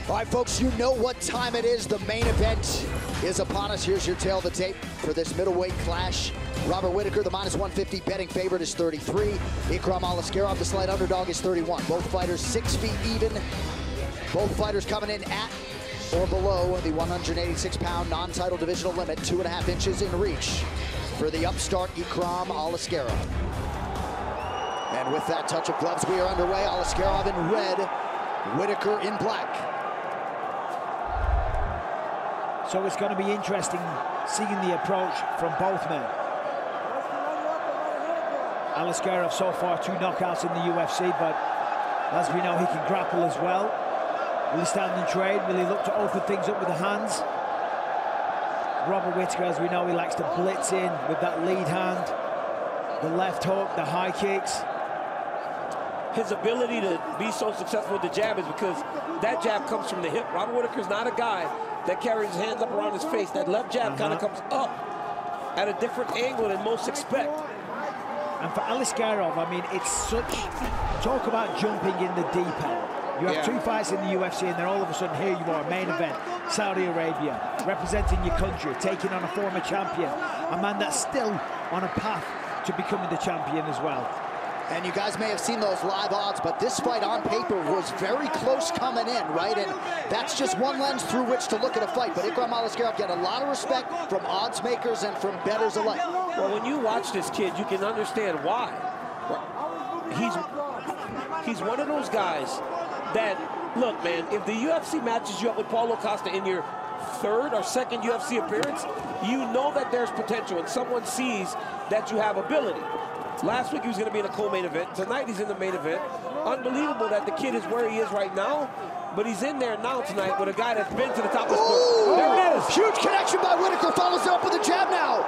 All right, folks, you know what time it is. The main event is upon us. Here's your tail of the tape for this middleweight clash. Robert Whittaker, the minus 150 betting favorite, is 33. Ikram Aliskerov, the slight underdog, is 31. Both fighters 6 feet even. Both fighters coming in at or below the 186-pound non-title divisional limit, 2.5 inches in reach for the upstart Ikram Aliskerov. And with that touch of gloves, we are underway. Aliskerov in red, Whittaker in black. So it's going to be interesting seeing the approach from both men. Aliskerov so far 2 knockouts in the UFC, but as we know, he can grapple as well. Will he stand and trade? Will he look to open things up with the hands? Robert Whittaker, as we know, he likes to blitz in with that lead hand, the left hook, the high kicks. His ability to be so successful with the jab is because that jab comes from the hip. Robert Whittaker's not a guy that carries his hands up around his face. That left jab kind of comes up at a different angle than most expect. And for Aliskerov, I mean, it's such talk about jumping in the deep end. You have 2 fights in the UFC, and then all of a sudden here you are, main event, Saudi-Arabia, representing your country, taking on a former champion, a man that's still on a path to becoming the champion as well. And you guys may have seen those live odds, but this fight on paper was very close coming in, right? And that's just one lens through which to look at a fight. But Ikram Aliskerov got a lot of respect from odds makers and from bettors alike. Well, when you watch this kid, you can understand why. He's one of those guys that, look, man, if the UFC matches you up with Paulo Costa in your 3rd or 2nd UFC appearance, you know that there's potential, and someone sees that you have ability. Last week he was going to be in a co-main event. Tonight he's in the main event. Unbelievable that the kid is where he is right now, but he's in there now tonight with a guy that's been to the top of the sport. There it is. Huge connection by Whittaker. Follows it up with a jab now.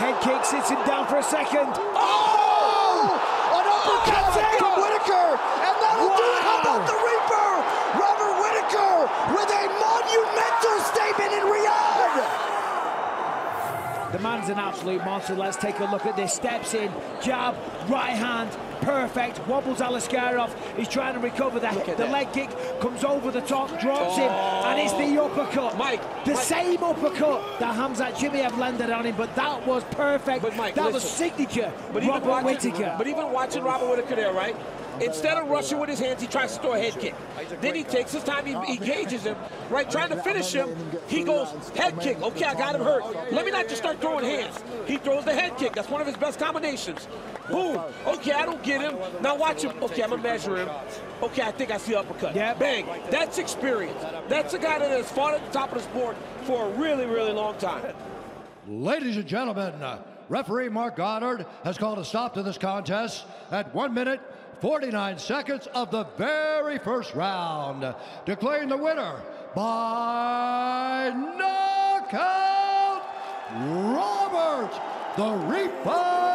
Head kick, sits him down for a second. Oh! An uppercut from Whittaker, and that'll do it. How about the Reaper? Robert Whittaker with a monumental statement in Riyadh. The man's an absolute monster. Let's take a look at this. Steps in, jab, right hand, perfect. Wobbles Aliskerov. He's trying to recover that. The leg kick comes over the top, drops him, and it's the uppercut. Mike, same uppercut that Hamzat Chimaev landed on him, but that was perfect. But Mike, that was signature. Robert Whittaker. But even watching Robert Whittaker there, right? Instead of rushing with his hands, he tries to throw a head kick. Then he takes his time, he engages him, right? Trying to finish him, he goes, head kick. Okay, I got him hurt. Let me not just start throwing hands. He throws the head kick. That's one of his best combinations. Boom. Okay, I don't get him. Now watch him. Okay, I'm going to measure him. Okay, I think I see uppercut. Yeah. Bang. That's experience. That's a guy that has fought at the top of the sport for a really, really long time. Ladies and gentlemen, referee Mark Goddard has called a stop to this contest at 1 minute, 49 seconds of the very first round, declaring the winner by knockout, Robert the Reaper